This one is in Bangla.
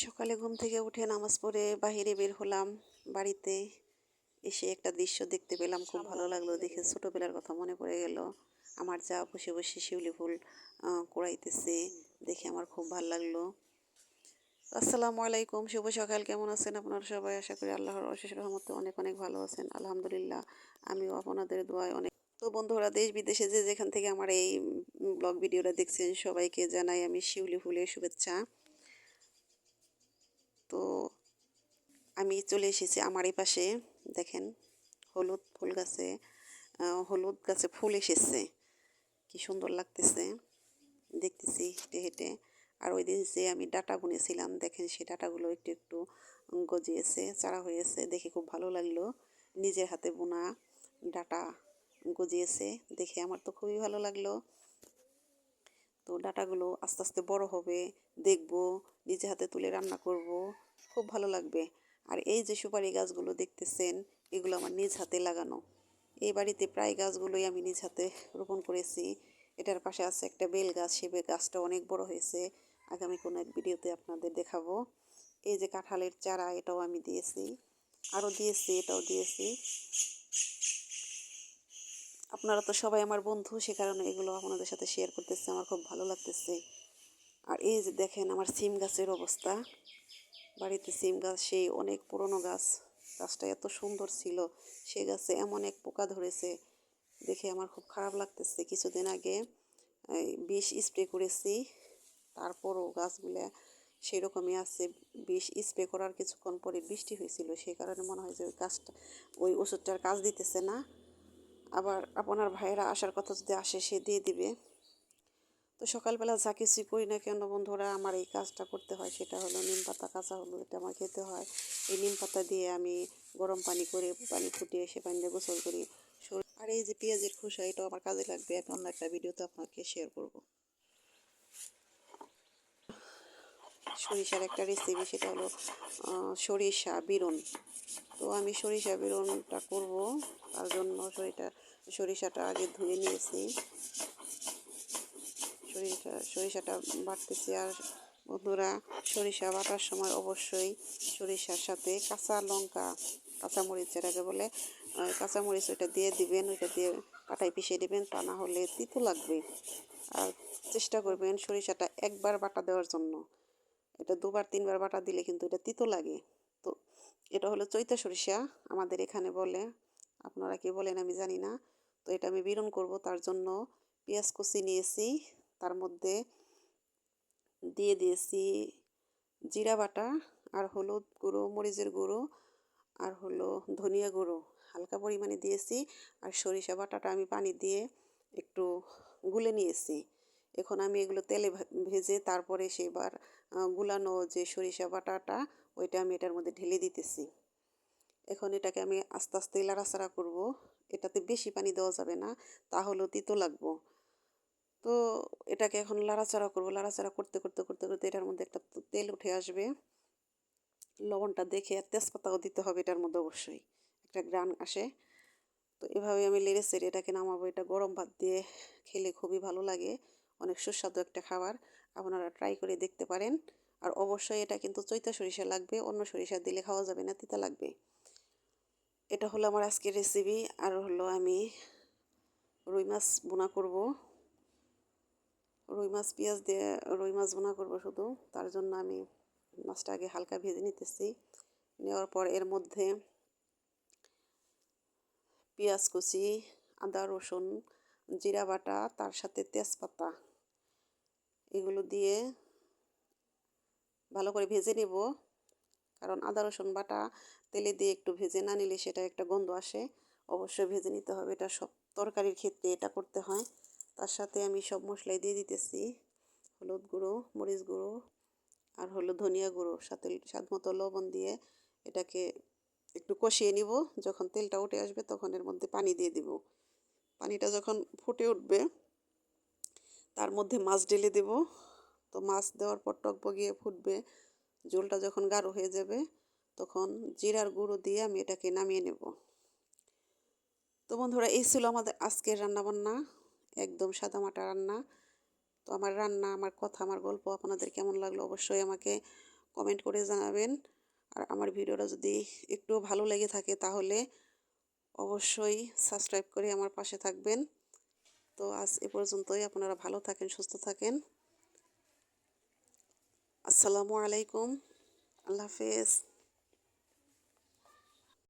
সকালে ঘুম থেকে উঠে নামাজ পড়ে বাহিরে বের হলাম। বাড়িতে এসে একটা দৃশ্য দেখতে পেলাম, খুব ভালো লাগলো দেখে। ছোটোবেলার কথা মনে পড়ে গেল। আমার যা বসে বসে শিউলি ফুল কুড়াইতেছে, দেখে আমার খুব ভালো লাগলো। আসসালামু আলাইকুম, শুভ সকাল। কেমন আছেন আপনারা সবাই? আশা করি আল্লাহর অশেষ রহমতে অনেক অনেক ভালো আছেন। আলহামদুলিল্লাহ, আমিও আপনাদের দোয়ায় অনেক। তো বন্ধুরা, দেশ বিদেশে যে যেখান থেকে আমার এই ব্লগ ভিডিওটা দেখছেন, সবাইকে জানাই আমি শিউলি ফুলের শুভেচ্ছা। তো আমি চলে এসেছি আমার এই পাশে। দেখেন, হলুদ গাছে ফুল এসেছে, কি সুন্দর লাগতেছে দেখতেছি হেঁটে হেঁটে। আর ওই দিন যে আমি ডাটা বুনেছিলাম, দেখেন সেই ডাটাগুলো একটু একটু গজিয়েছে, চারা হয়েছে, দেখে খুব ভালো লাগলো। নিজের হাতে বোনা ডাটা গজিয়েছে দেখে আমার তো খুবই ভালো লাগলো। তো ডাটাগুলো আস্তে আস্তে বড় হবে, দেখব, নিজে হাতে তুলে রান্না করব, খুব ভালো লাগবে। আর এই যে সুপারি গাছগুলো দেখতেছেন, এগুলো আমার নিজ হাতে লাগানো। এই বাড়িতে প্রায় গাছগুলোই আমি নিজ হাতে রোপণ করেছি। এটার পাশে আছে একটা বেল গাছ, সে বেল গাছটা অনেক বড় হয়েছে, আগামী কোনো এক ভিডিওতে আপনাদের দেখাবো। এই যে কাঁঠালের চারা, এটাও আমি দিয়েছি, আরও দিয়েছি, এটাও দিয়েছি। আপনারা তো সবাই আমার বন্ধু, সে কারণে এগুলো আপনাদের সাথে শেয়ার করতেছে, আমার খুব ভালো লাগতেছে। আর এই যে দেখেন আমার সিম গাছের অবস্থা। বাড়িতে সিম গাছ, সেই অনেক পুরনো গাছ, গাছটা এত সুন্দর ছিল, সে গাছে এমন এক পোকা ধরেছে, দেখে আমার খুব খারাপ লাগতেছে। কিছুদিন আগে বিষ স্প্রে করেছি, তারপরও গাছগুলা সেরকমই আছে। বিষ স্প্রে করার কিছুক্ষণ পরে বৃষ্টি হয়েছিল, সেই কারণে মনে হয় যে ওই ওষুধটার কাজ দিতেছে না। আবার আপনার ভাইয়েরা আসার কথা, যদি আসে সে দিয়ে দিবে। তো সকালবেলা যা কিছুই করি না কেন বন্ধুরা, আমার এই কাজটা করতে হয়। সেটা হলো নিম পাতা কাঁচা হলুদ, এটা আমার খেতে হয়। এই নিম পাতা দিয়ে আমি গরম পানি করে, পানি ফুটিয়ে সে পানি দিয়ে গোসল করি। আর এই যে পেঁয়াজের খোসা, এটাও আমার কাজে লাগবে, আমি অন্য একটা ভিডিওতে আপনাকে শেয়ার করব। সরিষার একটা রেসিপি, সেটা হলো সরিষা বিরন। তো আমি সরিষা বিরনটা করব, তার জন্য সরিষাটা আগে ধুয়ে নিয়েছি। সরিষাটা বাটতেছি। আর বন্ধুরা, সরিষা বাটার সময় অবশ্যই সরিষার সাথে কাঁচা লঙ্কা, কাঁচামরিচ যেটাকে বলে, কাঁচামরিচ ওইটা দিয়ে দিবেন, ওইটা দিয়ে পাটায় পিষে দেবেন, তা না হলে তিতো লাগবে। আর চেষ্টা করবেন সরিষাটা একবার বাটা দেওয়ার জন্য, এটা দুবার তিনবার বাটা দিলে কিন্তু এটা তিতো লাগে। তো এটা হলো চৈতা সরিষা আমাদের এখানে বলে, আপনারা কি বলেন আমি জানি না। তো এটা আমি বিরন করব, তার জন্য পেঁয়াজ কুচি নিয়েছি, তার মধ্যে দিয়ে দিয়েছি জিরা বাটা, আর হলুদ গুঁড়ো, মরিচের গুঁড়ো, আর হলো ধনিয়া গুঁড়ো হালকা পরিমাণে দিয়েছি। আর সরিষা বাটাটা আমি পানি দিয়ে একটু গুলে নিয়েছি। এখন আমি এগুলো তেলে ভেজে তারপরে সেবার গুলানো যে সরিষা বাটাটা, ওইটা আমি এটার মধ্যে ঢেলে দিতেছি। এখন এটাকে আমি আস্তে আস্তে লাড়াচাড়া করব। এটাতে বেশি পানি দেওয়া যাবে না, তাহলেও তিতো লাগবো। তো এটাকে এখন লাড়াচাড়া করব। লাড়াচাড়া করতে করতে করতে করতে এটার মধ্যে একটা তেল উঠে আসবে। লবণটা দেখে, আর তেজপাতাও দিতে হবে এটার মধ্যে, অবশ্যই একটা গ্রান আসে। তো এভাবে আমি লেড়ে চেড়ে এটাকে নামাবো। এটা গরম ভাত দিয়ে খেলে খুবই ভালো লাগে, অনেক সুস্বাদু একটা খাবার, আপনারা ট্রাই করে দেখতে পারেন। আর অবশ্যই এটা কিন্তু চৈতা সরিষা লাগবে, অন্য সরিষা দিলে খাওয়া যাবে না, তিতা লাগবে। এটা হলো আমার আজকের রেসিপি। আর হলো আমি রুই মাছ বোনা করব, রুই মাছ পেঁয়াজ দিয়ে রুই মাছ বোনা করব শুধু। তার জন্য আমি মাছটা আগে হালকা ভেজে নিতেছি। নেওয়ার পর এর মধ্যে পেঁয়াজ কুচি, আদা রসুন, জিরা বাটা, তার সাথে তেজপাতা, এগুলো দিয়ে ভালো করে ভেজে নেব। কারণ আদা রসুন বাটা তেলে দিয়ে একটু ভেজে না নিলে সেটা একটা গন্ধ আসে, অবশ্যই ভেজে নিতে হবে। এটা সব তরকারির ক্ষেত্রে এটা করতে হয়। তার সাথে আমি সব মশলাই দিয়ে দিতেছি, হলুদ গুঁড়ো, মরিচ গুঁড়ো, আর হলো ধনিয়া গুঁড়ো, সাথে স্বাদ মতো লবণ দিয়ে এটাকে একটু কষিয়ে নিব। যখন তেলটা উঠে আসবে তখন এর মধ্যে পানি দিয়ে দিব। পানিটা যখন ফুটে উঠবে তার মধ্যে মাছ ঢেলে দেব। তো মাছ দেওয়ার পর টকবগিয়ে ফুটবে, ঝোলটা যখন গাঢ় হয়ে যাবে তখন জিরার গুঁড়ো দিয়ে আমি এটাকে নামিয়ে নেব। তো বন্ধুরা, এই ছিল আমাদের আজকের রান্নাবান্না, একদম সাদামাটা রান্না। তো আমার রান্না, আমার কথা, আমার গল্প আপনাদের কেমন লাগলো অবশ্যই আমাকে কমেন্ট করে জানাবেন। আর আমার ভিডিওটা যদি একটু ভালো লেগে থাকে তাহলে অবশ্যই সাবস্ক্রাইব করে আমার পাশে থাকবেন। তো আজ এ পর্যন্তই। আপনারা ভালো থাকেন, সুস্থ থাকেন। আসসালামু আলাইকুম। আল্লাহ হাফেজ।